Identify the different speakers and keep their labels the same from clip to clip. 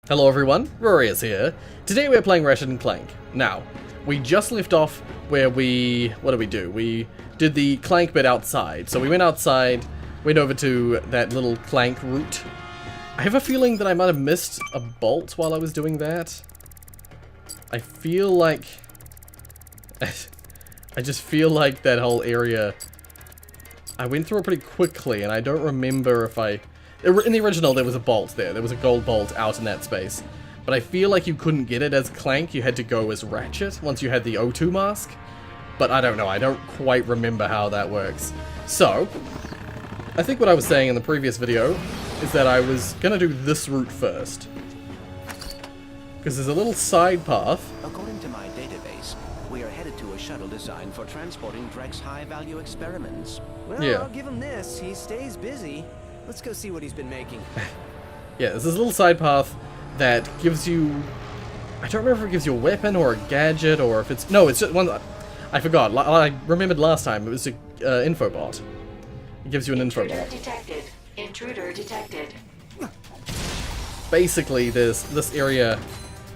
Speaker 1: Hello everyone, Rorius here. Today we're playing Ratchet Clank. Now, we just left off where what did we do? We did the Clank bit outside. So we went outside, went over to that little Clank route. I have a feeling that I might have missed a bolt while I was doing that. I feel like... I just feel like that whole area... I went through it pretty quickly and I don't remember if I... In the original, there was a bolt there. There was a gold bolt out in that space. But I feel like you couldn't get it as Clank. You had to go as Ratchet once you had the O2 mask. But I don't know. I don't quite remember how that works. So, I think what I was saying in the previous video is that I was going to do this route first. Because there's a little side path.
Speaker 2: According to my database, we are headed to a shuttle designed for transporting Drek's high-value experiments.
Speaker 3: Well,
Speaker 1: Yeah.
Speaker 3: I'll give him this. He stays busy. Let's go see what he's been making.
Speaker 1: Yeah, there's this little side path that gives you... I don't remember if it gives you a weapon or a gadget or if it's... No, it's just one... I forgot. I remembered last time. It was an infobot. It gives you an infobot.
Speaker 4: Intruder detected. Intruder detected.
Speaker 1: Basically, there's this area,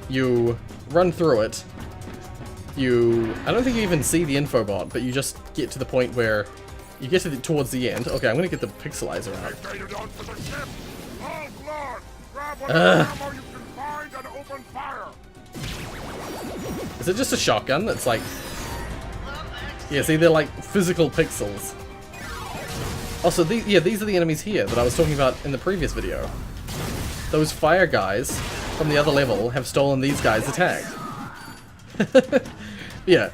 Speaker 1: you run through it, I don't think you even see the infobot, but you just get to the point where you get to towards the end. Okay, I'm gonna get the pixelizer out. Is it just a shotgun that's like... Yeah, see, they're like physical pixels. Also, these are the enemies here that I was talking about in the previous video. Those fire guys from the other level have stolen these guys' attack. Yeah,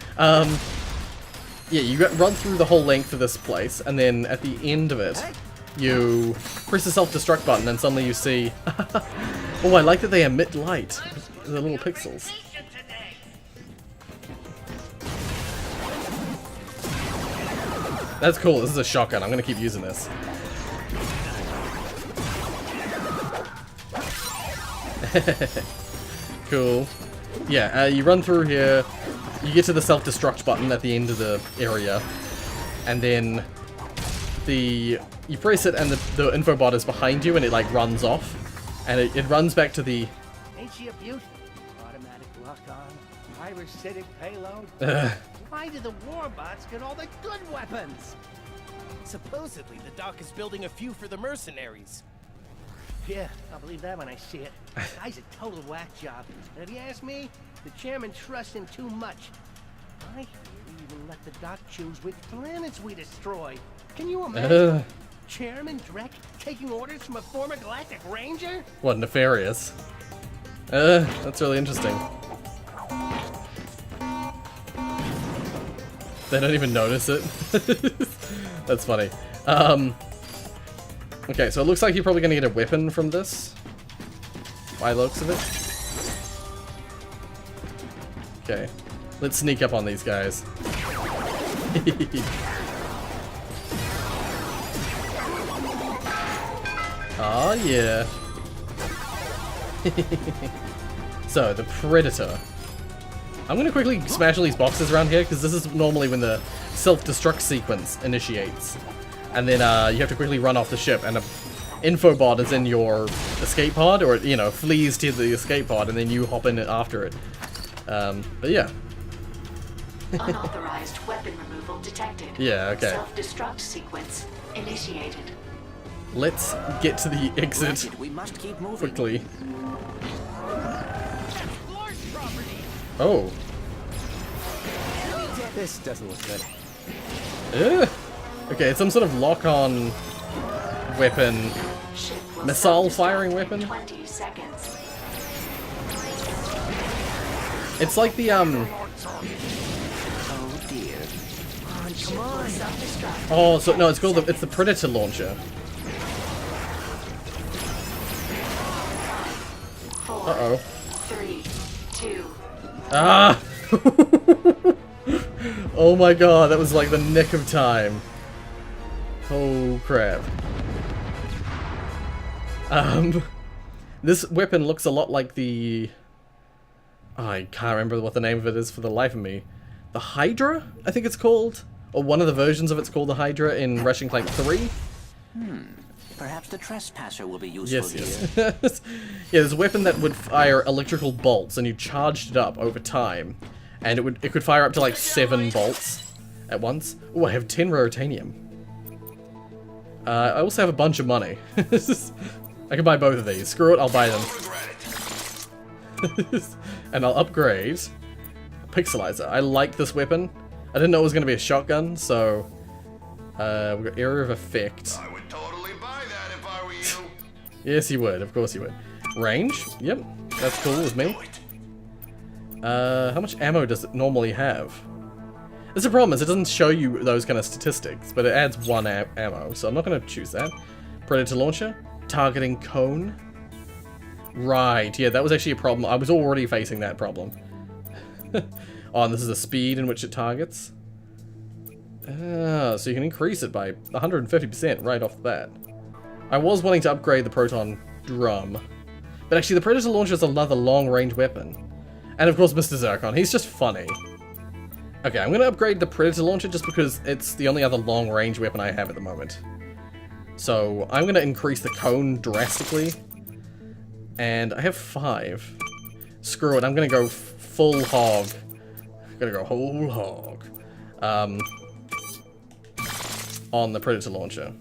Speaker 1: yeah, you run through the whole length of this place, and then at the end of it, you press the self-destruct button, and suddenly you see... Oh, I like that they emit light. The little pixels. That's cool, this is a shotgun, I'm gonna keep using this. Cool. Yeah, you run through here, you get to the self-destruct button at the end of the area, and then you press it and the infobot is behind you and it like runs off, and it runs back to the...
Speaker 5: Ain't she a beaut? Automatic lock-on, pyrocytic payload. Why do the warbots get all the good weapons?
Speaker 6: Supposedly, the doc is building a few for the mercenaries.
Speaker 5: Yeah, I'll believe that when I see it. Guy's a total whack job. And if you ask me, the chairman trusts him too much. I hear he even let the doc choose which planets we destroy. Can you imagine? Chairman Drek taking orders from a former Galactic Ranger?
Speaker 1: What, nefarious? That's really interesting. They don't even notice it. That's funny. Okay, so it looks like you're probably gonna get a weapon from this. By the looks of it. Okay. Let's sneak up on these guys. Oh yeah. So, the Predator. I'm gonna quickly smash all these boxes around here, because this is normally when the self-destruct sequence initiates. And then you have to quickly run off the ship, and an infobot is in your escape pod, or, you know, flees to the escape pod, and then you hop in after it. But yeah.
Speaker 4: Unauthorized weapon removal detected.
Speaker 1: Yeah, okay.
Speaker 4: Self-destruct sequence initiated.
Speaker 1: Let's get to the exit
Speaker 2: Ratchet, we must keep moving.
Speaker 1: quickly. Oh.
Speaker 3: This doesn't look good.
Speaker 1: Okay, it's some sort of lock-on weapon.
Speaker 4: Ship will
Speaker 1: Missile
Speaker 4: self-destruct
Speaker 1: firing
Speaker 4: in
Speaker 1: weapon?
Speaker 4: 20 seconds.
Speaker 1: It's like the,
Speaker 2: Oh dear.
Speaker 4: Ship will self-destruct.
Speaker 1: Oh, so, no, it's called it's the Predator launcher.
Speaker 4: 4,
Speaker 1: Uh-oh.
Speaker 4: 3, 2.
Speaker 1: Ah! Oh my god, that was like the nick of time. Oh crap. This weapon looks a lot like the... I can't remember what the name of it is for the life of me. The Hydra, I think it's called? Or one of the versions of it's called the Hydra in Ratchet Clank 3?
Speaker 2: Perhaps the trespasser will be useful
Speaker 1: Yes,
Speaker 2: here.
Speaker 1: yes. Yeah, there's a weapon that would fire electrical bolts, and you charged it up over time, and it could fire up to like 7 bolts at once. Oh, I have 10 rarotanium. I also have a bunch of money. I can buy both of these. Screw it, I'll buy them. And I'll upgrade Pixelizer. I like this weapon. I didn't know it was going to be a shotgun, so we've got area of effect.
Speaker 7: I would totally buy that if I were you.
Speaker 1: Yes, you would. Of course you would. Range? Yep. That's cool with me. How much ammo does it normally have? That's the problem, is it doesn't show you those kind of statistics, but it adds 1 ammo, so I'm not going to choose that. Predator launcher? Targeting cone? Right, yeah, that was actually a problem. I was already facing that problem. Oh, and this is the speed in which it targets. Ah, so you can increase it by 150% right off the bat. I was wanting to upgrade the proton drum, but actually the Predator launcher is another long-range weapon. And of course Mr. Zircon, he's just funny. Okay, I'm going to upgrade the Predator launcher just because it's the only other long-range weapon I have at the moment. So I'm going to increase the cone drastically. And I have 5. Screw it, I'm going to go full hog. I'm going to go whole hog. On the Predator launcher.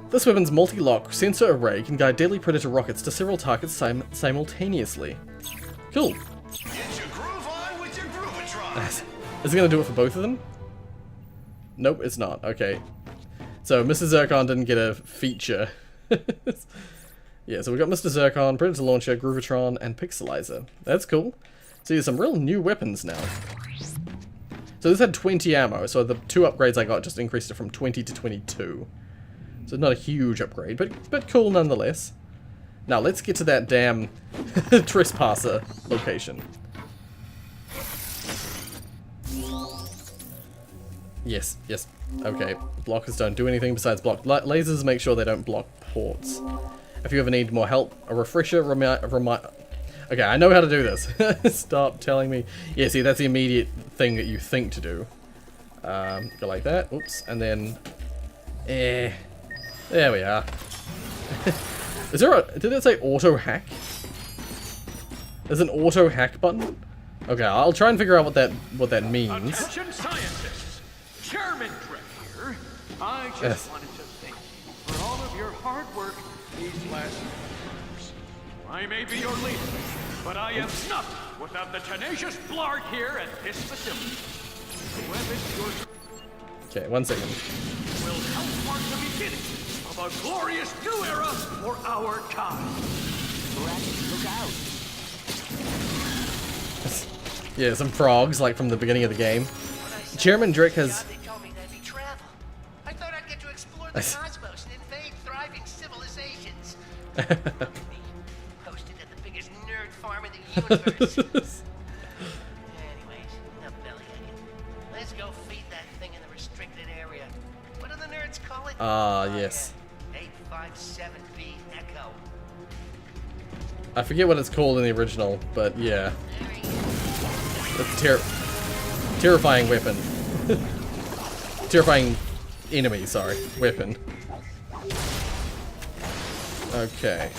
Speaker 1: This weapon's multi-lock sensor array can guide deadly Predator rockets to several targets simultaneously. Cool.
Speaker 7: Get your groove on with your Groovatron.
Speaker 1: Is it going to do it for both of them? Nope, it's not. Okay. So, Mr. Zircon didn't get a feature. Yeah, so we got Mr. Zircon, Predator Launcher, Groovatron, and Pixelizer. That's cool. So there's some real new weapons now. So this had 20 ammo, so the 2 upgrades I got just increased it from 20 to 22. So not a huge upgrade, but cool nonetheless. Now let's get to that damn trespasser location. Yes, yes. Okay, blockers don't do anything besides block lasers. Make sure they don't block ports. If you ever need more help, a refresher, okay, I know how to do this. Stop telling me. Yeah, see, that's the immediate thing that you think to do. Go like that. Oops, and then... there we are. Is there a... Did it say auto hack? There's an auto hack button? Okay, I'll try and figure out what that means.
Speaker 8: Attention scientists! Chairman Drake here. I just wanted to thank you for all of your hard work these last years. I may be your leader, but I am nothing without the tenacious Blarg here at this facility. The weapons you're...
Speaker 1: Okay, 1 second.
Speaker 8: will help mark the beginning of a glorious new era for our kind.
Speaker 2: Ratchet, look out!
Speaker 1: Yeah, some frogs, like from the beginning of the game. Chairman Drake has...
Speaker 5: They told me that'd be travel. I thought I'd get to explore the cosmos and invade thriving civilizations. Posted at the biggest nerd farm in the universe. Anyways, enough bellyaching. Let's go feed that thing in the restricted area. What do the nerds call it?
Speaker 1: Yes.
Speaker 5: 857B Echo.
Speaker 1: I forget what it's called in the original, but yeah. That's a terrifying weapon. Terrifying enemy, sorry. Weapon. Okay.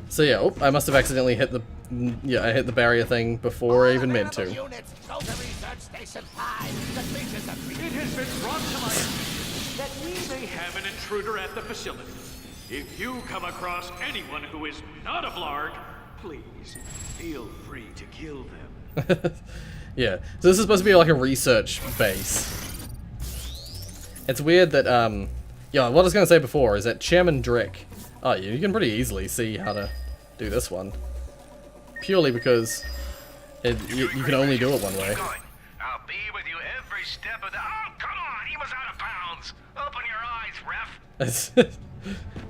Speaker 1: So yeah, oh, I must have accidentally hit the... Yeah, I hit the barrier thing before I even meant to.
Speaker 8: It has been brought to my attention that we may have an intruder at the facility. If you come across anyone who is not a Blarg, please feel free to kill them.
Speaker 1: Yeah, so this is supposed to be like a research base. It's weird that, yeah, what I was going to say before is that Chairman Drek, oh, you can pretty easily see how to do this one. Purely because you can only do it one way.
Speaker 7: I'll be with you every step of the... Oh, come on! He was out of bounds! Open your eyes, ref!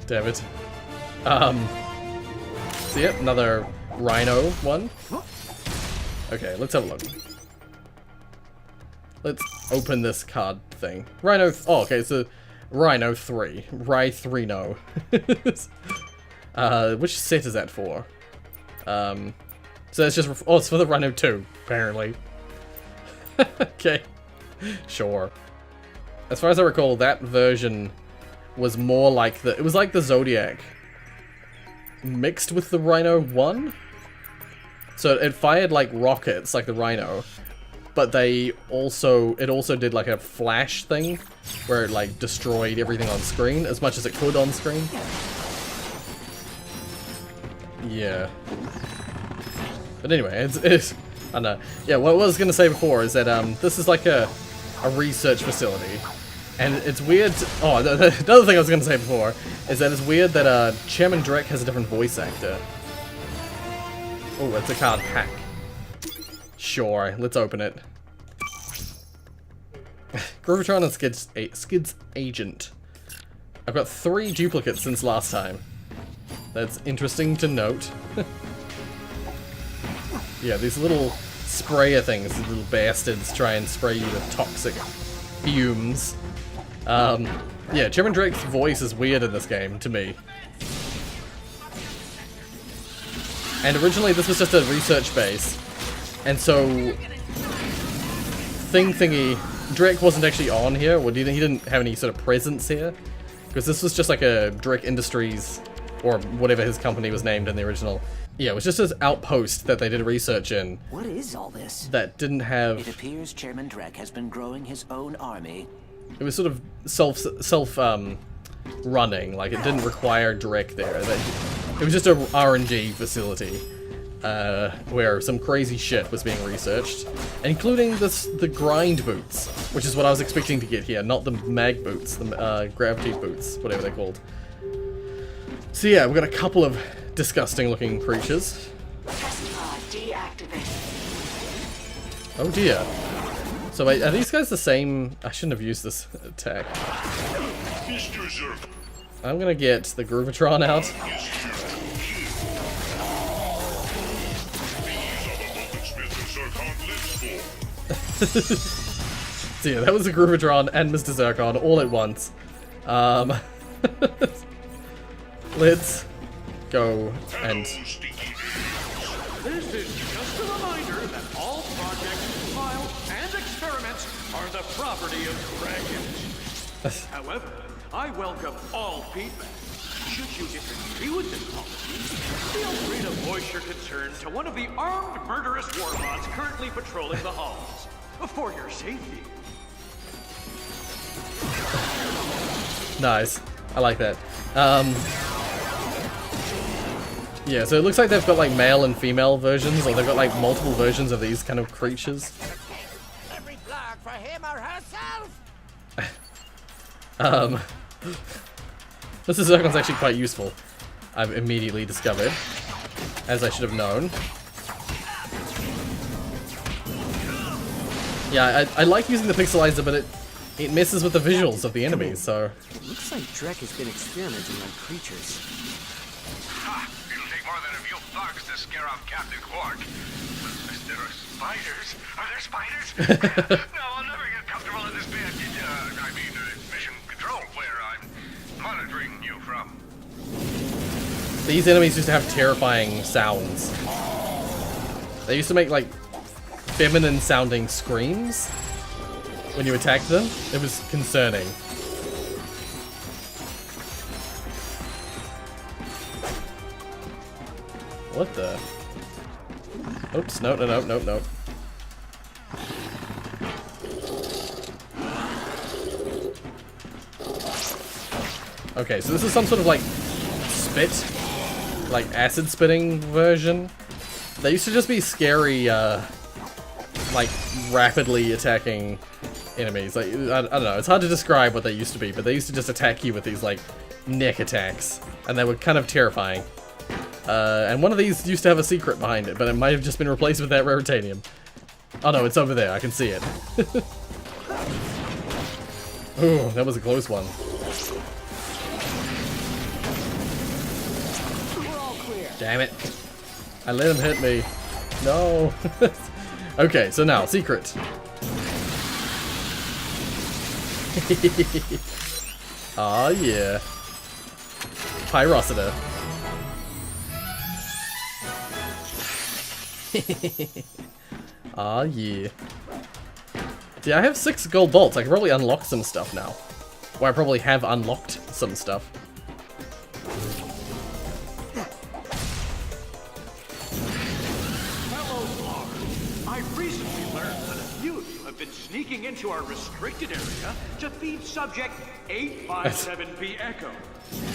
Speaker 1: Damn it. So yep, another Rhino one. Okay, let's have a look. Let's open this card thing. Rhino... Oh, okay, so Rhino 3. Rhy-3-no. Which set is that for? So that's just... Oh, it's for the Rhino 2, apparently. Okay. Sure. as far as I recall, that version was more like the... It was like the Zodiac mixed with the Rhino 1. So it fired like rockets, like the Rhino, but it also did like a flash thing where it like destroyed everything on screen as much as it could on screen. Yeah. But anyway, it's I don't know. Yeah, what I was gonna say before is that this is like a research facility, and it's weird. Oh, the other thing I was gonna say before is that it's weird that Chairman Drek has a different voice actor. Oh, it's a card pack. Sure, let's open it. Groovitron and Skid's agent. I've got 3 duplicates since last time. That's interesting to note. Yeah, these little sprayer things, these little bastards try and spray you with toxic fumes. Yeah, Chairman Drake's voice is weird in this game, to me. And originally this was just a research base, and so Drake wasn't actually on here, well, he didn't have any sort of presence here, because this was just like a Drake Industries, or whatever his company was named in the original. Yeah, it was just this outpost that they did research in.
Speaker 3: What is all this?
Speaker 1: That didn't have...
Speaker 2: It appears Chairman Drek has been growing his own army.
Speaker 1: It was sort of self-running, like it didn't require Drek there. It was just a RNG facility where some crazy shit was being researched, including the grind boots, which is what I was expecting to get here, not the mag boots, the gravity boots, whatever they're called. So yeah, we've got a couple of disgusting looking creatures.
Speaker 4: Test pod deactivated.
Speaker 1: Oh dear. So wait, are these guys the same? I shouldn't have used this attack. I'm gonna get the Groovitron out. So yeah, that was the Groovitron and Mr. Zircon all at once. Let's go and...
Speaker 8: This is just a reminder that all projects, files, and experiments are the property of dragons. However, I welcome all feedback. Should you disagree with this policy, feel free to voice your concern to one of the armed murderous warbots currently patrolling the halls. For your safety.
Speaker 1: Nice. I like that. Yeah, so it looks like they've got like male and female versions, or they've got like multiple versions of these kind of creatures.
Speaker 5: Every flag for him or herself.
Speaker 1: Mr. Zircon's actually quite useful, I've immediately discovered, as I should have known. Yeah, I like using the pixelizer, but it messes with the visuals of the enemies, so...
Speaker 3: Looks like Drek has been experimenting on creatures.
Speaker 7: Ha! It'll take more than a few bugs to scare off Captain Quark. There are spiders? Are there spiders? No, I'll never get comfortable in this bed. Mission control, where I'm monitoring you from.
Speaker 1: These enemies used to have terrifying sounds. They used to make, like, feminine sounding screams when you attacked them. It was concerning. What the? Oops, no. Okay, so this is some sort of like spit, like acid spitting version. They used to just be scary, like rapidly attacking enemies. Like I don't know, it's hard to describe what they used to be, but they used to just attack you with these like neck attacks, and they were kind of terrifying. And one of these used to have a secret behind it, but it might have just been replaced with that raritanium. Oh no, it's over there. I can see it. Ooh, that was a close one. Damn it. I let him hit me. No. Okay, so now, secret. Aw, yeah. Pyrocida. Aw, yeah. Yeah, I have 6 gold bolts. I can probably unlock some stuff now. Or I probably have unlocked some stuff.
Speaker 8: Hello, Lars. I've recently learned that a few of you have been sneaking into our restricted area to feed subject 857B Echo.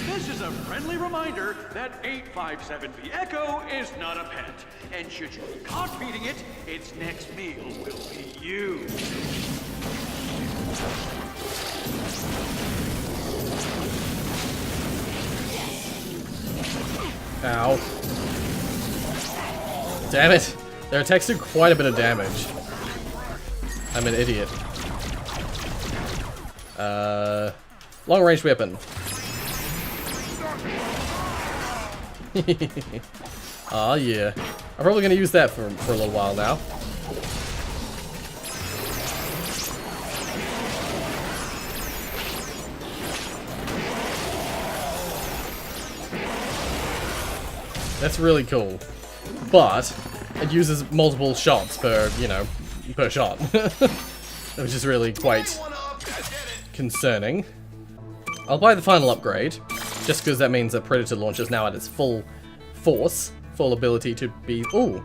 Speaker 8: This is a friendly reminder that 857B Echo is not a pet, and should you be caught feeding it, its next meal will be you.
Speaker 1: Ow. Damn it! Their attacks do quite a bit of damage. I'm an idiot. Long range weapon. Aw, yeah. I'm probably gonna use that for a little while now. That's really cool. But it uses multiple shots per, you know, per shot. Which is really quite concerning. I'll buy the final upgrade, just because that means that Predator launch is now at its full force, full ability to be... Ooh!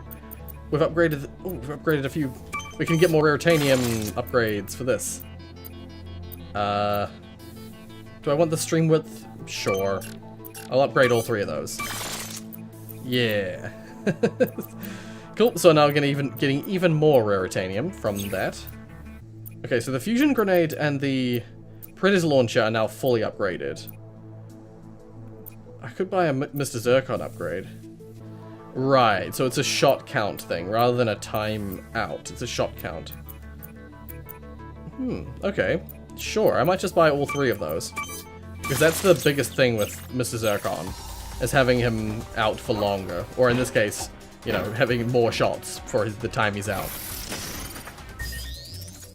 Speaker 1: We've upgraded a few... We can get more Raritanium upgrades for this. Do I want the stream width? Sure. I'll upgrade all 3 of those. Yeah. Cool, so now we're getting even more Raritanium from that. Okay, so the fusion grenade and the Predator launcher are now fully upgraded. I could buy a Mr. Zircon upgrade. Right, so it's a shot count thing rather than a time out. It's a shot count. Okay. Sure, I might just buy all 3 of those. Because that's the biggest thing with Mr. Zircon, is having him out for longer. Or in this case, you know, having more shots for the time he's out.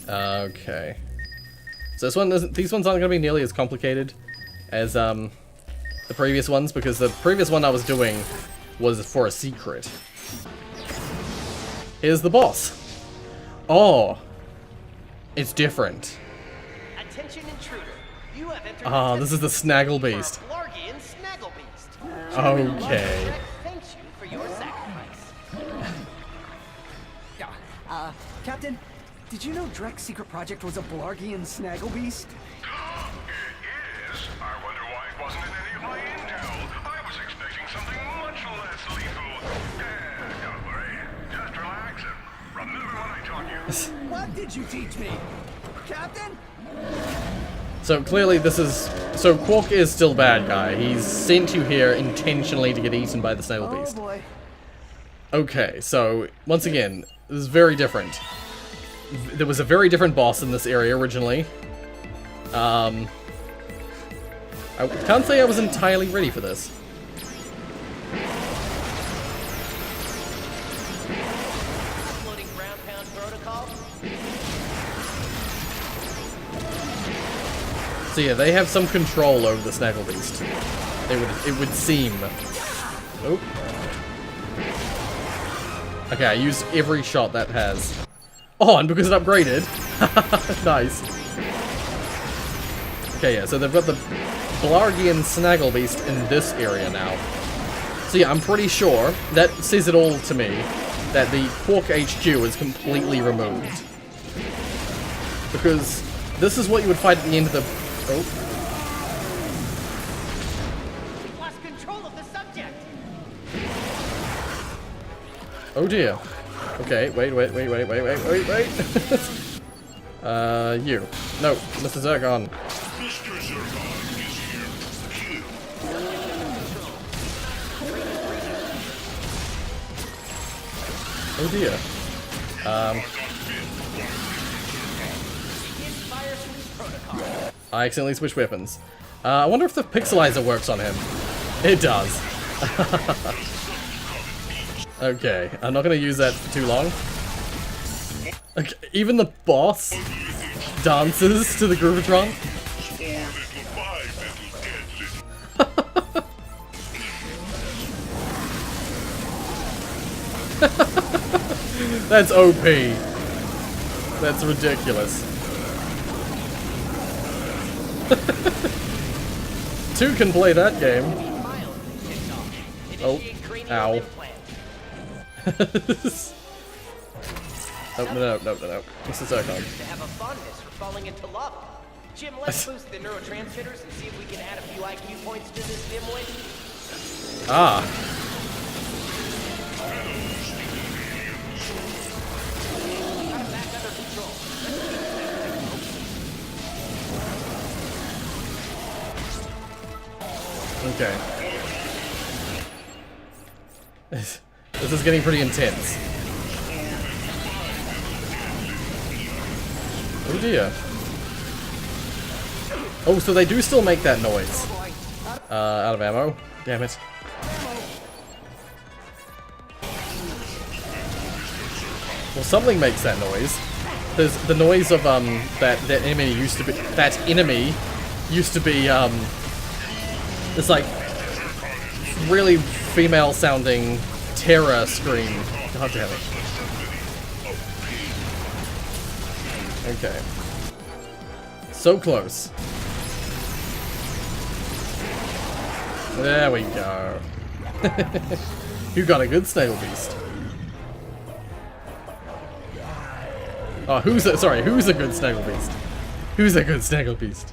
Speaker 1: Okay. So these ones aren't going to be nearly as complicated as the previous ones, because the previous one I was doing was for a secret. Here's the boss. Oh, it's different.
Speaker 5: Attention intruder. You have entered
Speaker 1: Ah, this is the Snaggle Beast.
Speaker 5: Blargian Snaggle Beast.
Speaker 1: Okay.
Speaker 5: Thanks you for your sacrifice.
Speaker 3: Captain, did you know Drek's secret project was a Blargian Snaggle Beast?
Speaker 7: It is. I wonder why it wasn't in any of my intel. I was expecting something much less lethal. Don't worry. Just relax and remember what I taught you.
Speaker 3: What did you teach me? Captain?
Speaker 1: So clearly this is... So Quark is still bad guy. He's sent you here intentionally to get eaten by the Snaggle Beast.
Speaker 3: Oh boy.
Speaker 1: Okay, so once again, this is very different. There was a very different boss in this area originally. I can't say I was entirely ready for this.
Speaker 5: Uploading ground pound protocol.
Speaker 1: So yeah, they have some control over the Snaggle Beast. It would seem. Oh. Okay, I used every shot that has. Oh, and because it upgraded. Nice. Okay, yeah, so they've got the Blargian Snaggle Beast in this area now. So yeah, I'm pretty sure that says it all to me that the Quark HQ is completely removed. Because this is what you would fight at the end of the... Oh.
Speaker 5: We've lost control of the subject.
Speaker 1: Oh dear. Okay, wait. You. No, Mr. Zircon.
Speaker 7: Mr. Zircon is here.
Speaker 1: Oh dear. I accidentally switched weapons. I wonder if the pixelizer works on him. It does. Okay, I'm not gonna use that for too long. Okay, even the boss dances to the Groovatron. That's OP. That's ridiculous. 2 can play that game. Oh, ow. Oh, no. What's the Zircon?
Speaker 6: To have a fondness for falling into love. Jim, let's boost the neurotransmitters and see if we can add a few IQ points to this dimwit.
Speaker 1: Ah.
Speaker 6: Got back under control.
Speaker 1: Okay. This is getting pretty intense. Oh dear. Oh, so they do still make that noise. Out of ammo. Damn it. Well, something makes that noise. There's the noise of that enemy used to be this like really female sounding terror scream. God damn it. Okay. So close. There we go. You got a good Snaggle Beast. Oh, who's a good Snaggle Beast? Who's a good Snaggle Beast?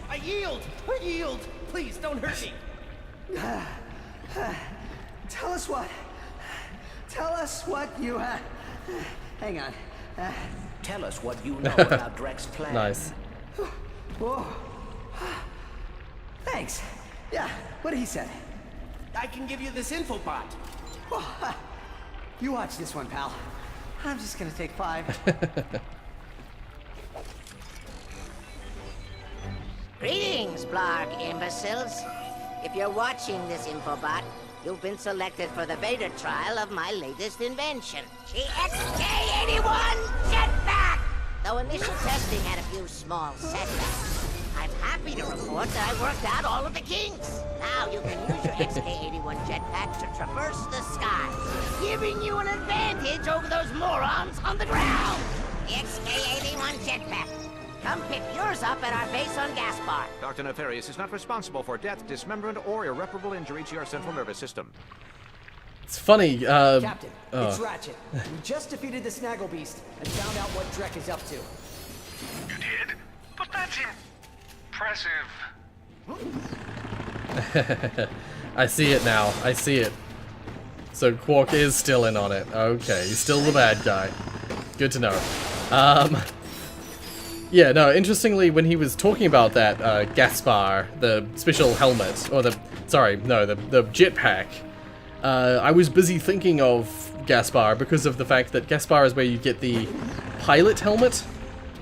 Speaker 6: I yield! Please, don't hurt me!
Speaker 3: Tell us what you hang on.
Speaker 2: Tell us what you know about Drek's plan.
Speaker 1: Nice.
Speaker 3: Whoa. Thanks. Yeah, what he said.
Speaker 6: I can give you this info bot.
Speaker 3: You watch this one, pal. I'm just gonna take 5.
Speaker 9: Greetings, Blarg imbeciles. If you're watching this infobot, you've been selected for the beta trial of my latest invention, the XK-81 jetpack! Though initial testing had a few small setbacks, I'm happy to report that I worked out all of the kinks. Now you can use your XK-81 jetpack to traverse the sky, giving you an advantage over those morons on the ground. The XK-81 jetpack. Come pick yours up at our base on Gaspar.
Speaker 2: Dr. Nefarious is not responsible for death, dismemberment, or irreparable injury to your central nervous system.
Speaker 1: It's funny,
Speaker 3: Captain, it's Ratchet. We just defeated the Snaggle Beast and found out what Drek is up to.
Speaker 7: You did? But that's impressive.
Speaker 1: I see it now. I see it. So Quark is still in on it. Okay, he's still the bad guy. Good to know. Yeah, no, interestingly, when he was talking about that, Gaspar, the special helmet, or the jetpack, I was busy thinking of Gaspar because of the fact that Gaspar is where you get the pilot helmet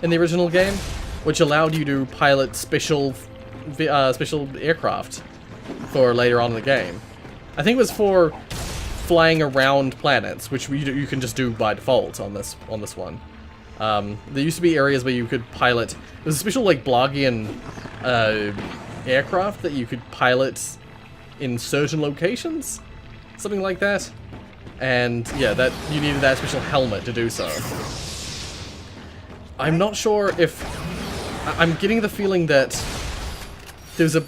Speaker 1: in the original game, which allowed you to pilot special aircraft for later on in the game. I think it was for flying around planets, which you can just do by default on this one. There used to be areas where you could pilot. There was a special like Blargian aircraft that you could pilot in certain locations, something like that. And yeah, that you needed that special helmet to do so. I'm not sure if I'm getting the feeling that there's a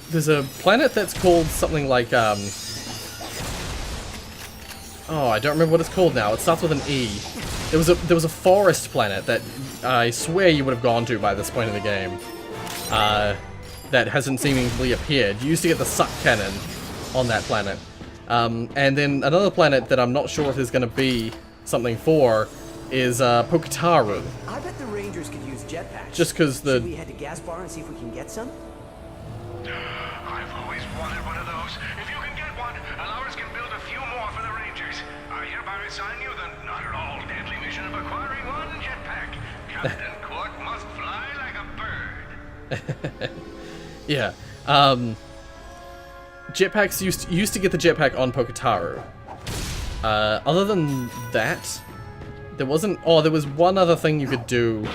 Speaker 1: planet that's called something like oh, I don't remember what it's called now. It starts with an E. There was a forest planet that I swear you would have gone to by this point in the game. That hasn't seemingly appeared. You used to get the suck cannon on that planet. And then another planet that I'm not sure if there's going to be something for is Pokitaru.
Speaker 3: I bet the Rangers could use jetpacks.
Speaker 1: Just because the...
Speaker 3: Should we head to Gaspar and see if we can get some?
Speaker 7: I've always wanted one of those. If you can get one, ours can build a few more for the Rangers. I hereby assign you the not at all deadly mission of acquiring one jetpack. Captain Quark must fly like a bird.
Speaker 1: Yeah. Jetpacks used to get the jetpack on Pokitaru. Other than that, there wasn't... Oh, there was one other thing you could do.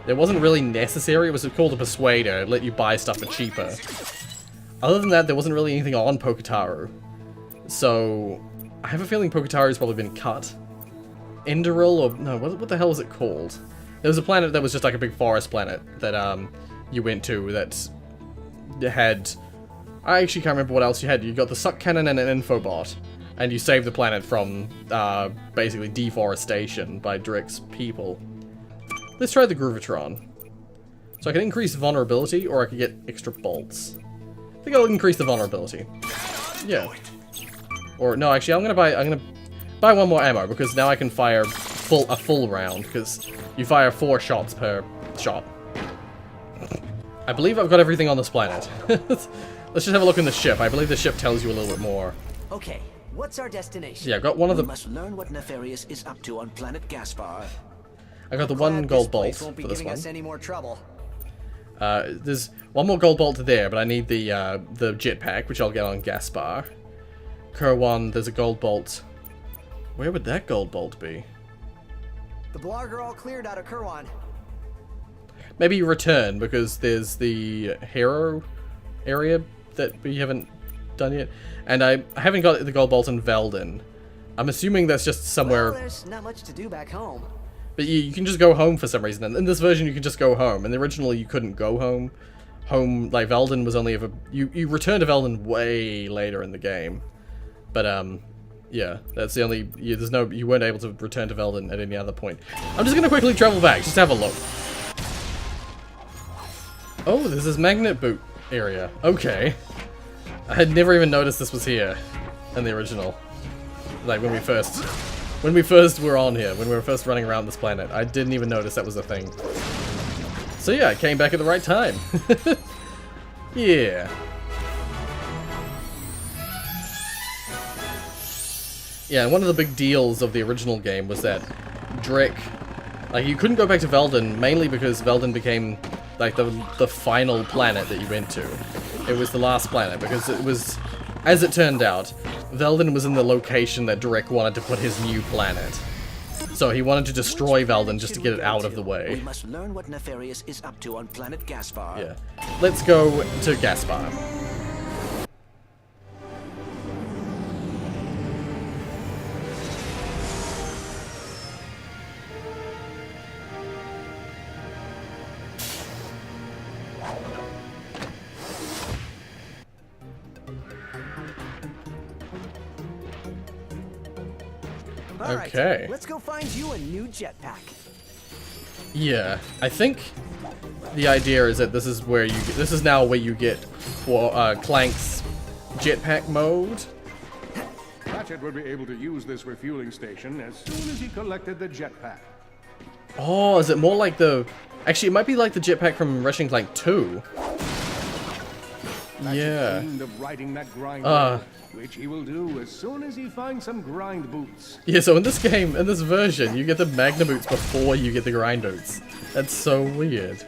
Speaker 1: It wasn't really necessary. It was called a Persuader. It let you buy stuff for cheaper. Other than that, there wasn't really anything on Pokitaru. So, I have a feeling Pokitaru's probably been cut. Enderil, or no, what the hell was it called? There was a planet that was just like a big forest planet that you went to that had... I actually can't remember what else you had. You got the suck cannon and an infobot, and you saved the planet from basically deforestation by Drick's people. Let's try the Groovatron. So I can increase vulnerability, or I could get extra bolts. I think I'll increase the vulnerability. Yeah. Or no, actually, I'm gonna buy one more ammo because now I can fire a full round because you fire 4 shots per shot. I believe I've got everything on this planet. Let's just have a look in the ship. I believe the ship tells you a little bit more.
Speaker 3: Okay, what's our destination?
Speaker 1: Yeah, I got one of the.
Speaker 2: We must learn what Nefarious is up to on planet Gaspar.
Speaker 1: I got the
Speaker 3: Glad
Speaker 1: one
Speaker 3: this
Speaker 1: gold bolt
Speaker 3: place won't be
Speaker 1: for this
Speaker 3: giving
Speaker 1: one.
Speaker 3: us any more trouble.
Speaker 1: There's one more gold bolt there, but I need the jetpack, which I'll get on Gaspar. Kerwan, there's a gold bolt. Where would that gold bolt be?
Speaker 3: The Blarg are all cleared out of Kerwan.
Speaker 1: Maybe you return, because there's the hero area that we haven't done yet. And I haven't got the gold bolt in Velden. I'm assuming that's just somewhere...
Speaker 3: Well, there's not much to do back home.
Speaker 1: But you can just go home for some reason. And in this version, you can just go home. And originally, you couldn't go home. Like, Velden was only ever... You return to Velden way later in the game. But, yeah, that's the only... You weren't able to return to Velden at any other point. I'm just gonna quickly travel back, just to have a look. Oh, there's this magnet boot area. Okay. I had never even noticed this was here in the original. Like, when we first were on here, when we were first running around this planet, I didn't even notice that was a thing. So yeah, I came back at the right time. Yeah. Yeah, and one of the big deals of the original game was that Drek, like, you couldn't go back to Velden, mainly because Velden became, like, the final planet that you went to. It was the last planet, because it was, as it turned out, Velden was in the location that Drek wanted to put his new planet. So he wanted to destroy Velden just to get it out of the
Speaker 2: We
Speaker 1: way.
Speaker 2: must learn what Nefarious is up to on planet Gaspar.
Speaker 1: Yeah. Let's go to Gaspar.
Speaker 3: Alright,
Speaker 1: Okay.
Speaker 3: let's go find you a new jetpack.
Speaker 1: Yeah, I think the idea is that this is where you this is now where you get Clank's jetpack mode.
Speaker 8: Ratchet would be able to use this refueling station as soon as he collected the jetpack.
Speaker 1: Oh, is it more like the... Actually, it might be like the jetpack from Ratchet Clank 2. Yeah.
Speaker 8: Dreamed of riding that grind, which he will do as soon as he finds some grind boots.
Speaker 1: Yeah, so in this game, in this version, you get the Magna boots before you get the grind boots. That's so weird.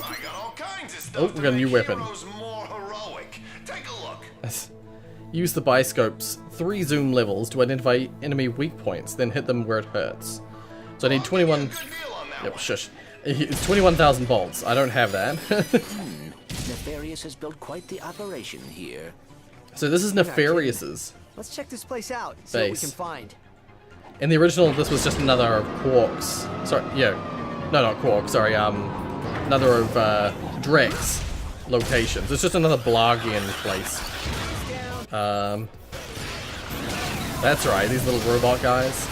Speaker 7: I got all kinds of stuff.
Speaker 1: Oh, we got a new weapon.
Speaker 7: Heroes more heroic. Take a look.
Speaker 1: Use the biscope's 3 zoom levels to identify enemy weak points, then hit them where it hurts. So I need 21... Yep, shush. It's 21,000 bolts. I don't have that.
Speaker 2: Nefarious has built quite the operation here.
Speaker 1: So this is Nefarious's
Speaker 3: Let's check this place out, see what we
Speaker 1: base.
Speaker 3: can find.
Speaker 1: In the original, this was just another Quark's... Sorry, yeah. No, not Quark, sorry, another of, Drek's locations. It's just another Blargian place. That's right, these little robot guys.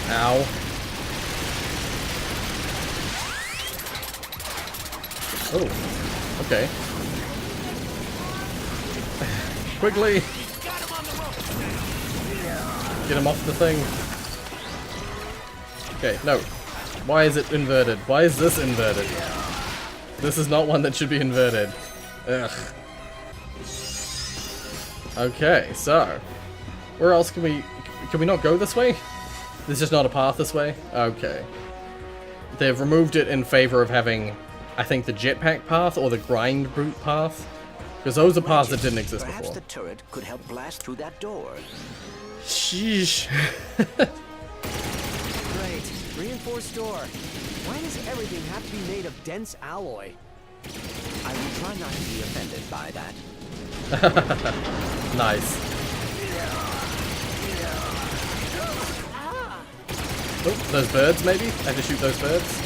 Speaker 1: Ow. Oh, okay. Quickly! Get him off the thing. Okay, no. Why is it inverted? Why is this inverted? This is not one that should be inverted. Ugh. Okay, so... Where else can we... Can we not go this way? There's just not a path this way? Okay. They've removed it in favor of having, I think, the jetpack path or the grind boot path. Because those are paths that didn't exist
Speaker 2: Perhaps
Speaker 1: before.
Speaker 2: the turret could help blast through that door.
Speaker 1: Sheesh.
Speaker 3: Great, reinforced door. Why does everything have to be made of dense alloy?
Speaker 2: I will try not to be offended by that.
Speaker 1: Nice. Oh, those birds, maybe? I have to shoot those birds?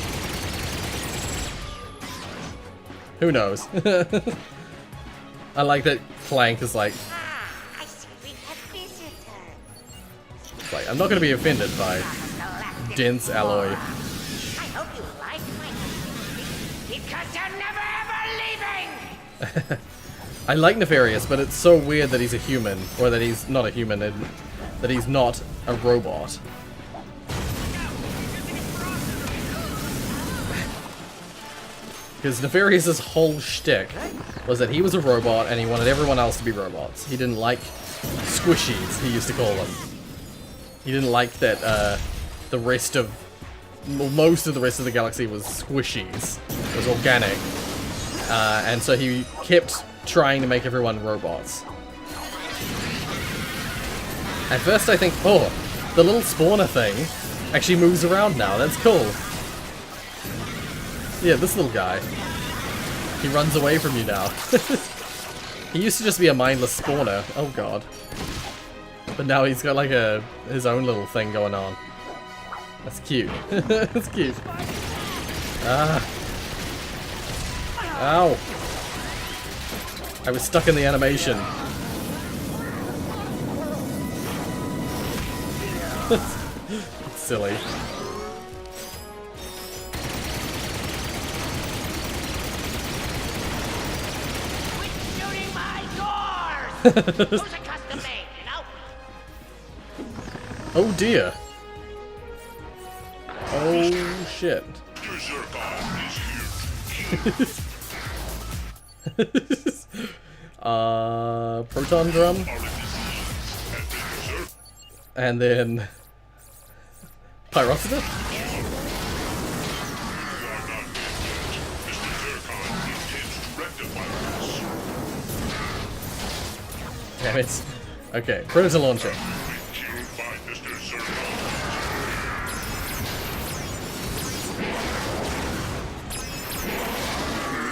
Speaker 1: Who knows? I like that Clank is like...
Speaker 9: I see we have visitors.
Speaker 1: Like, I'm not going to be offended by dense alloy.
Speaker 9: I hope you like my because you're never ever leaving!
Speaker 1: I like Nefarious, but it's so weird that he's a human, or that he's not a human, and that he's not a robot. Because Nefarious's whole shtick was that he was a robot and he wanted everyone else to be robots. He didn't like squishies, he used to call them. He didn't like that the rest of... well, most of the rest of the galaxy was squishies. It was organic. And so he kept trying to make everyone robots. At first I think, oh, the little spawner thing actually moves around now. That's cool. Yeah, this little guy. He runs away from you now. He used to just be a mindless spawner. Oh god. But now he's got like his own little thing going on. That's cute. That's cute. Ah. Ow. I was stuck in the animation. It's silly.
Speaker 9: Shooting my doors! Those are custom made, you know?
Speaker 1: Oh dear. Oh shit. Proton drum. And then Pyroxidus? Damn it. Okay, Predator launcher.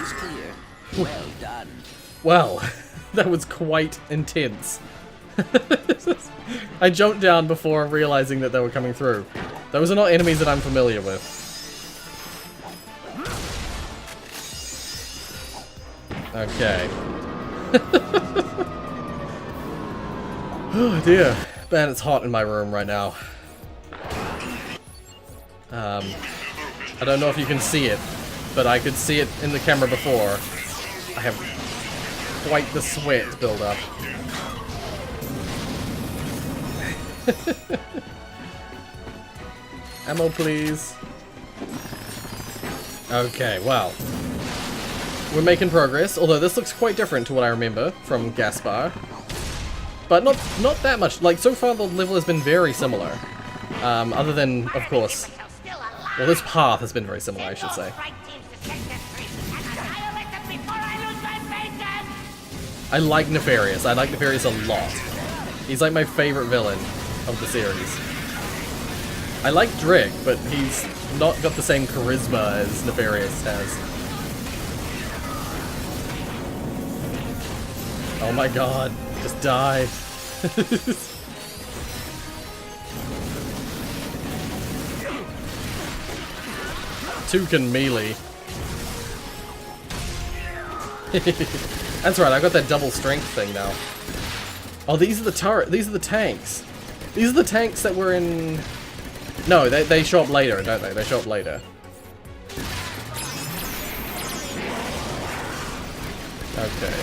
Speaker 2: Is clear. Well done.
Speaker 1: Well, that was quite intense. I jumped down before realizing that they were coming through. Those are not enemies that I'm familiar with. Okay. Oh dear. Man, it's hot in my room right now. I don't know if you can see it, but I could see it in the camera before. I have quite the sweat build up. Ammo, please. Okay, well. We're making progress, although this looks quite different to what I remember from Gaspar. But not that much. Like, so far the level has been very similar. Other than, of course... well, this path has been very similar, I should say. I like Nefarious. I like Nefarious a lot. He's like my favorite villain of the series. I like Drake, but he's not got the same charisma as Nefarious has. Oh my god, just die. Two can melee. That's right, I got that double strength thing now. Oh, these are the turret. These are the tanks. These are the tanks that were in... no, they show up later, don't they? They show up later. Okay.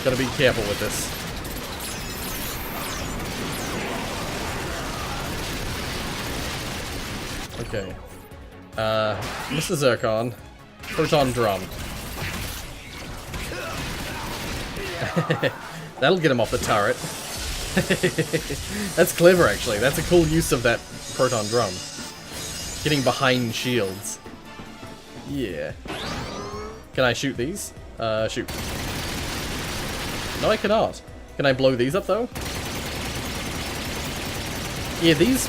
Speaker 1: Gotta be careful with this. Okay. Mr. Zircon. Proton drum. That'll get him off the turret. That's clever, actually. That's a cool use of that proton drum. Getting behind shields. Yeah. Can I shoot these? Shoot. No, I cannot. Can I blow these up, though? Yeah, these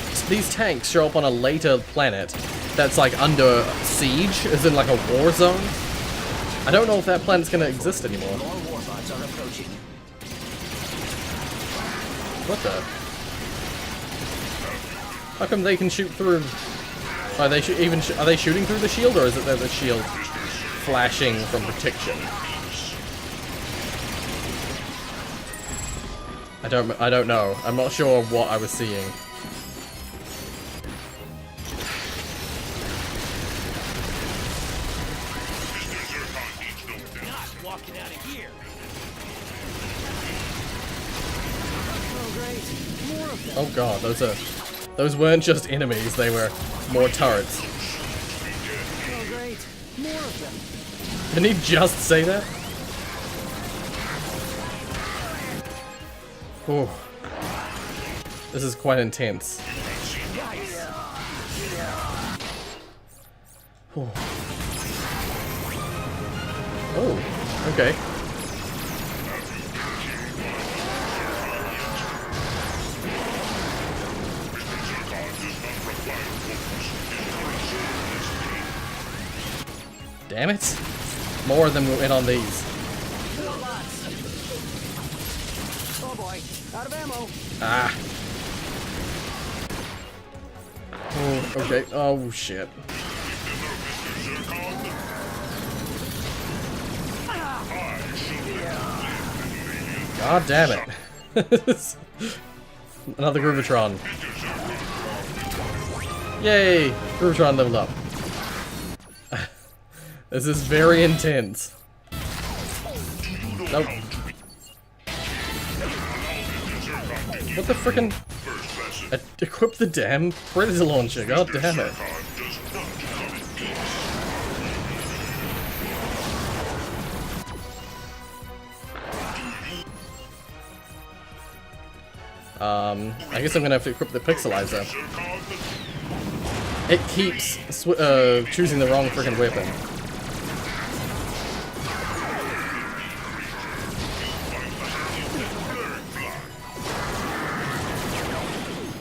Speaker 1: tanks show up on a later planet that's, like, under siege, as in, like, a war zone. I don't know if that planet's gonna exist anymore.
Speaker 2: More warbots are approaching.
Speaker 1: What the? How come they can shoot through? Are they are they shooting through the shield, or is it that the shield flashing from protection? I don't know. I'm not sure what I was seeing.
Speaker 5: Not walking out of here.
Speaker 1: Oh god, those weren't just enemies, they were more turrets.
Speaker 3: Oh great, more of them.
Speaker 1: Didn't he just say that? Oh. This is quite intense. Oh. Oh, okay. Damn it. More of them went on these.
Speaker 3: Oh boy, out of ammo.
Speaker 1: Ah. Oh, okay. Oh, shit. God damn it. Another Groovatron. Yay! Groovatron leveled up. This is very intense. Nope. What the frickin'? Equip the damn Predator launcher, god damn it. I guess I'm gonna have to equip the Pixelizer. It keeps choosing the wrong frickin' weapon.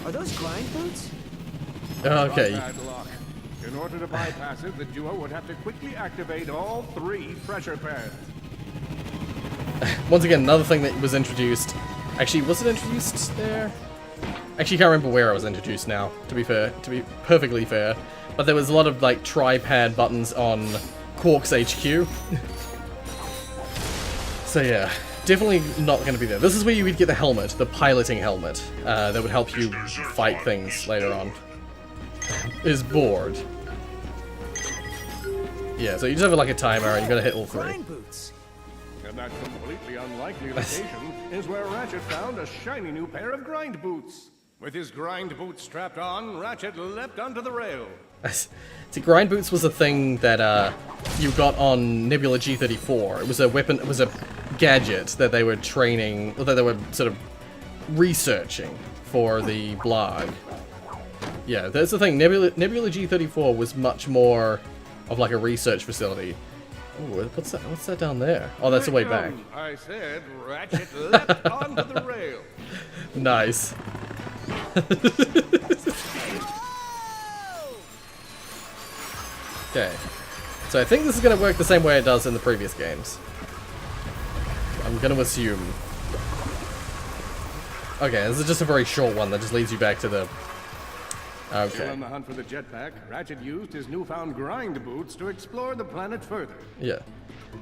Speaker 3: Are those grind boots?
Speaker 1: Okay.
Speaker 8: Bad luck. In order to bypass it, the duo would have to quickly activate all 3 pressure pads.
Speaker 1: Once again, another thing that was introduced. Actually, was it introduced there? Actually, can't remember where it was introduced now, to be fair, to be perfectly fair. But there was a lot of, like, tri-pad buttons on Quark's HQ. So yeah, definitely not going to be there. This is where you would get the helmet, the piloting helmet, that would help you fight things later on. Is bored. Yeah, so you just have like a timer and you gotta hit all 3.
Speaker 3: Grind boots.
Speaker 8: And that completely unlikely location is where Ratchet found a shiny new pair of grind boots. With his grind boots strapped on, Ratchet leapt onto the rail.
Speaker 1: See, grind boots was a thing that you got on Nebula G34. It was a weapon, it was a gadget that they were training, that they were sort of researching for the blog. Yeah, that's the thing, Nebula G34 was much more of like a research facility. Ooh, what's that down there? Oh, that's the way back.
Speaker 8: I said Ratchet leapt onto the rail.
Speaker 1: Nice. Okay, so I think this is going to work the same way it does in the previous games. I'm going to assume. Okay, this is just a very short one that just leads you back to the...
Speaker 8: Still
Speaker 1: Okay.
Speaker 8: on the hunt for the jetpack, Ratchet used his newfound grind boots to explore the planet further.
Speaker 1: Yeah.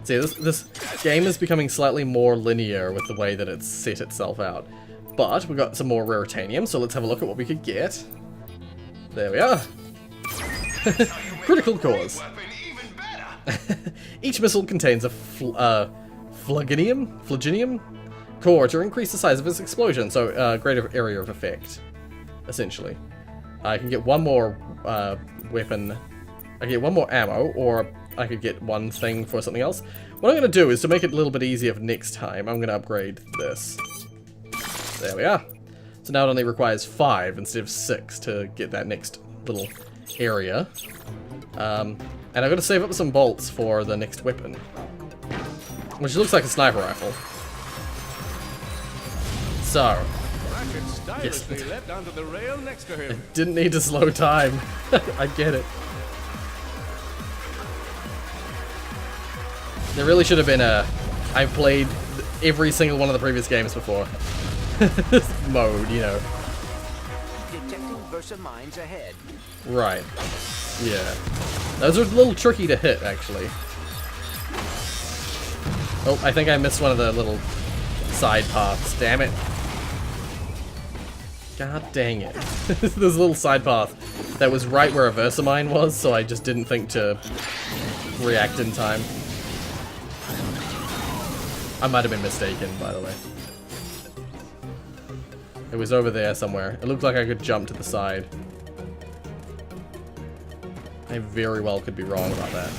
Speaker 1: See, this game is becoming slightly more linear with the way that it's set itself out. But we've got some more raritanium, so let's have a look at what we could get. There we are. Critical cores. Each missile contains a flaginium core to increase the size of its explosion, so greater area of effect, essentially. I can get one more weapon. I can get one more ammo, or I could get one thing for something else. What I'm going to do is, to make it a little bit easier for next time, I'm going to upgrade this. There we are. So now it only requires 5 instead of 6 to get that next little area. And I've got to save up some bolts for the next weapon, which looks like a sniper rifle. So,
Speaker 8: Ratchet stylishly leapt onto the rail next to him.
Speaker 1: didn't need to slow time. I get it. There really should have been a... I've played every single one of the previous games before. Mode, you know.
Speaker 3: Detecting
Speaker 2: Versa mines ahead.
Speaker 1: Right. Yeah. Those are a little tricky to hit, actually. Oh, I think I missed one of the little side paths. Damn it. God dang it. There's a little side path that was right where a Versamine was, so I just didn't think to react in time. I might have been mistaken, by the way. It was over there somewhere. It looked like I could jump to the side. I very well could be wrong about that.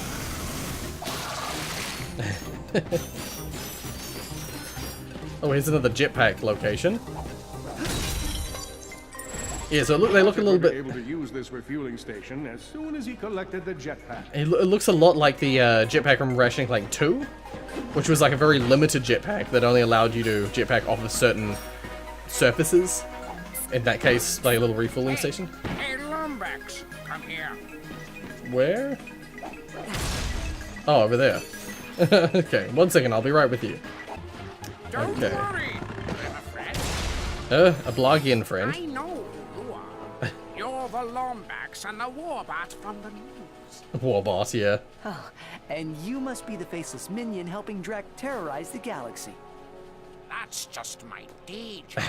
Speaker 1: Oh, here's another jetpack location. Yeah, so they look a little bit.
Speaker 10: Able to use this refueling station as soon as he collected the jetpack.
Speaker 1: It looks a lot like the jetpack from Ratchet Clank 2, which was like a very limited jetpack that only allowed you to jetpack off of certain surfaces. In that case, like a little refueling station.
Speaker 8: Hey, Lombax, come here.
Speaker 1: Where? Oh, over there. Okay, 1 second, I'll be right with you.
Speaker 8: Don't
Speaker 1: Okay.
Speaker 8: worry, I'm a friend.
Speaker 1: A Blogian friend.
Speaker 8: I know who you are. You're the Lombax and the Warbot from the news.
Speaker 1: Warbot, yeah.
Speaker 3: Oh, and you must be the faceless minion helping Drek terrorize the galaxy.
Speaker 8: That's just my day job.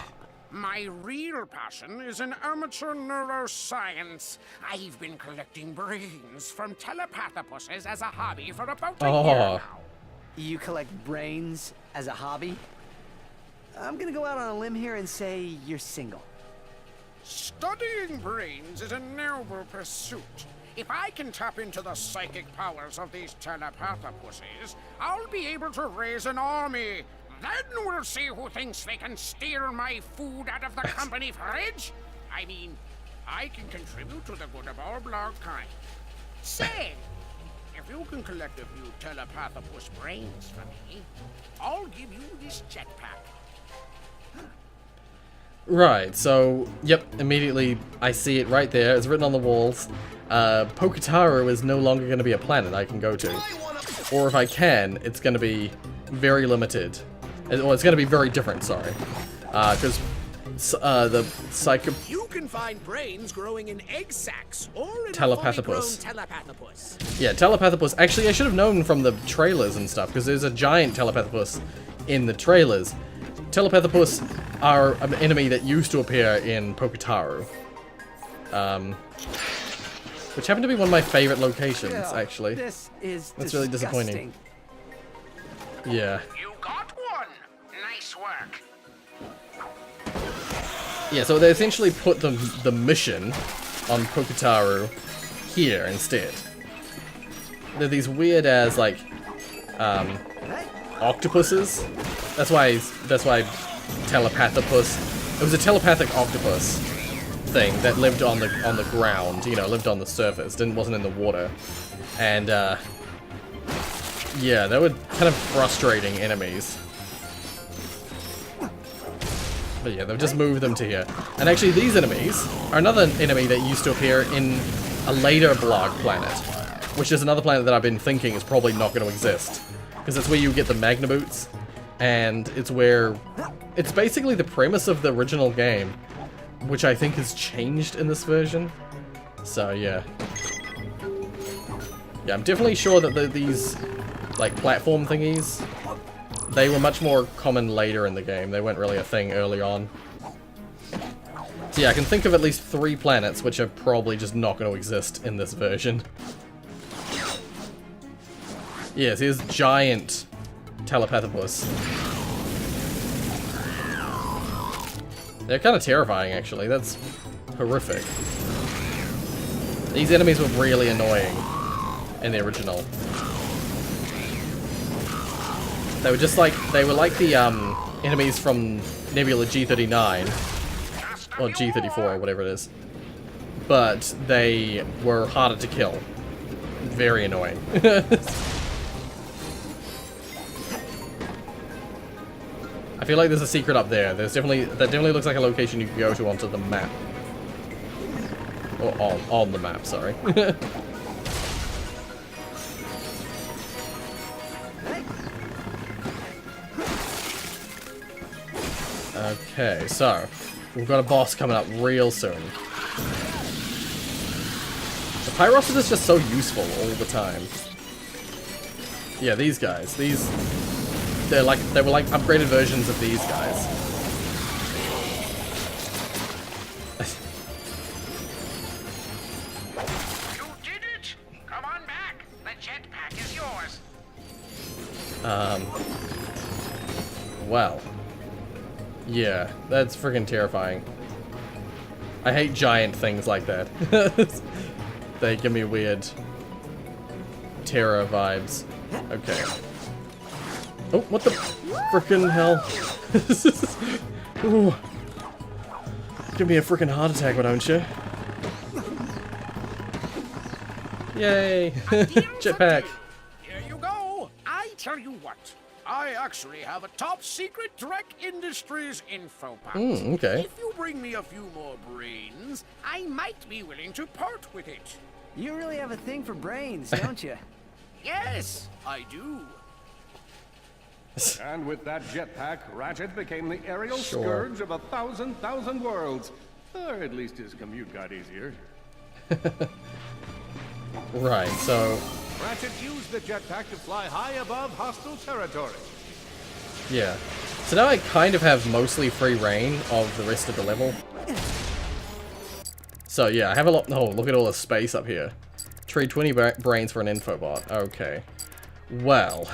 Speaker 8: My real passion is in amateur neuroscience. I've been collecting brains from telepathopusses as a hobby for about a year now.
Speaker 3: You collect brains as a hobby? I'm gonna go out on a limb here and say you're single.
Speaker 8: Studying brains is a noble pursuit. If I can tap into the psychic powers of these telepathopusses, I'll be able to raise an army. Then we'll see who thinks they can steal my food out of the company fridge. I mean, I can contribute to the good of all blog kind. Say, if you can collect a few telepathopus brains for me, I'll give you this jetpack.
Speaker 1: Right, so, yep, immediately I see it right there. It's written on the walls. Poketaru is no longer going to be a planet I can go to. Or if I can, it's going to be very limited. Or it's going to be very different, sorry. Because the psycho...
Speaker 11: You can find brains growing in egg sacs or in
Speaker 1: Telepathopus.
Speaker 11: a fully grown telepathopus.
Speaker 1: Yeah, Telepathopus. Actually, I should have known from the trailers and stuff, because there's a giant Telepathopus in the trailers. Telepathopus are an enemy that used to appear in Poketaru. Which happened to be one of my favorite locations, actually.
Speaker 3: This is
Speaker 1: That's really disappointing. Yeah.
Speaker 8: You got one. Nice work.
Speaker 1: Yeah, so they essentially put the mission on Poketaru here instead. They're these weird as like octopuses. That's why telepathopus. It was a telepathic octopus thing that lived on the ground, you know, lived on the surface, wasn't in the water. And yeah, they were kind of frustrating enemies. But yeah, they've just moved them to here. And actually these enemies are another enemy that used to appear in a later blog planet, which is another planet that I've been thinking is probably not going to exist. Because it's where you get the Magna Boots, and it's where... It's basically the premise of the original game, which I think has changed in this version. So yeah. Yeah, I'm definitely sure that these, like, platform thingies, they were much more common later in the game. They weren't really a thing early on. So yeah, I can think of at least 3 planets which are probably just not going to exist in this version. Yes, here's giant telepathopus. They're kind of terrifying, actually. That's horrific. These enemies were really annoying in the original. They were just like, they were like the enemies from Nebula G39, or G34, or whatever it is. But they were harder to kill. Very annoying. I feel like there's a secret up there. That definitely looks like a location you can go to onto the map. Or on the map, sorry. Okay, so we've got a boss coming up real soon. The Pyrosid is just so useful all the time. Yeah, these guys. They were like upgraded versions of these guys.
Speaker 7: You did it! Come on back. The jetpack is yours.
Speaker 1: Well. Yeah, that's freaking terrifying. I hate giant things like that. They give me weird terror vibes. Okay. Oh, what the frickin' hell? Ooh. Give me a frickin' heart attack, why don't you? Yay! Jetpack!
Speaker 11: Here you go. I tell you what. I actually have a top secret Drek Industries info pack.
Speaker 1: Okay.
Speaker 11: If you bring me a few more brains, I might be willing to part with it.
Speaker 3: You really have a thing for brains, don't you?
Speaker 11: Yes, I do.
Speaker 10: And with that jetpack, Ratchet became the aerial
Speaker 1: Sure.
Speaker 10: scourge of 1,000 worlds. Or at least his commute got easier.
Speaker 1: Right, so...
Speaker 10: Ratchet used the jetpack to fly high above hostile territory.
Speaker 1: yeah. So now I kind of have mostly free reign of the rest of the level. So yeah, I have a lot... oh, look at all the space up here. Trade 20 brains for an infobot. Okay. Well...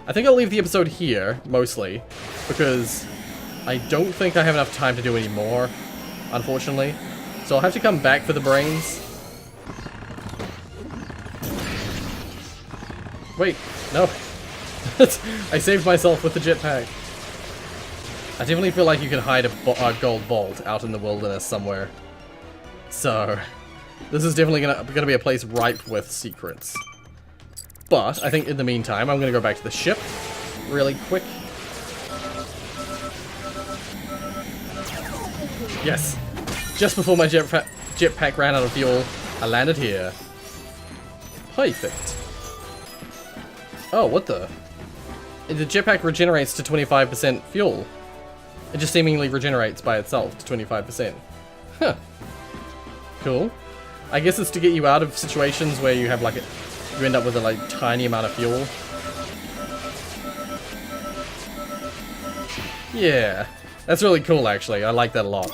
Speaker 1: I think I'll leave the episode here, mostly, because I don't think I have enough time to do any more, unfortunately. So I'll have to come back for the brains. Wait, no. I saved myself with the jetpack. I definitely feel like you can hide a gold bolt out in the wilderness somewhere. So, this is definitely gonna be a place ripe with secrets. But, I think in the meantime, I'm going to go back to the ship really quick. Yes! Just before my jetpack ran out of fuel, I landed here. Perfect. Oh, what the? The jetpack regenerates to 25% fuel. It just seemingly regenerates by itself to 25%. Huh. Cool. I guess it's to get you out of situations where you have like you end up with a like tiny amount of fuel. Yeah, that's really cool actually. I like that a lot.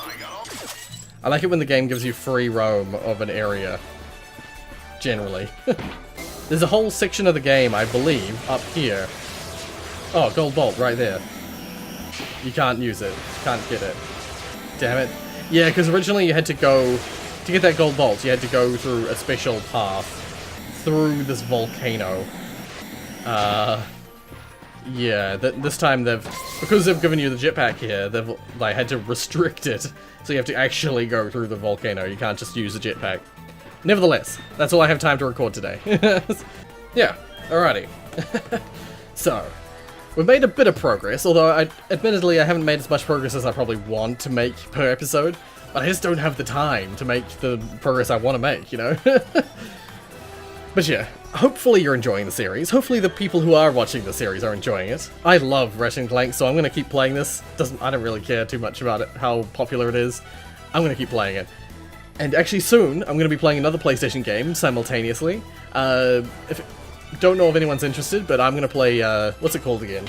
Speaker 1: I like it when the game gives you free roam of an area. Generally. There's a whole section of the game, I believe, up here. Oh, gold bolt right there. You can't use it. Can't get it. Damn it. Yeah, because originally you had to go... to get that gold bolt, you had to go through a special path through this volcano. Yeah, this time because they've given you the jetpack here, they've like had to restrict it. So you have to actually go through the volcano. You can't just use the jetpack. Nevertheless, that's all I have time to record today. Yeah, alrighty. So, we've made a bit of progress, although admittedly I haven't made as much progress as I probably want to make per episode. But I just don't have the time to make the progress I want to make, you know? But yeah, hopefully you're enjoying the series. Hopefully the people who are watching the series are enjoying it. I love Ratchet Clank, so I'm going to keep playing this. I don't really care too much about it, how popular it is. I'm going to keep playing it. And actually soon, I'm going to be playing another PlayStation game simultaneously. Don't know if anyone's interested, but I'm going to play, what's it called again?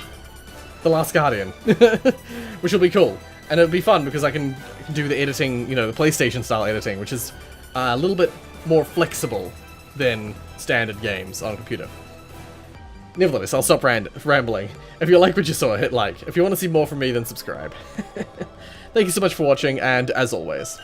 Speaker 1: The Last Guardian. Which will be cool. And it'll be fun because I can do the editing, you know, the PlayStation style editing, which is a little bit more flexible than standard games on a computer. Nevertheless, I'll stop rambling. If you like what you saw, hit like. If you want to see more from me, then subscribe. Thank you so much for watching, and as always,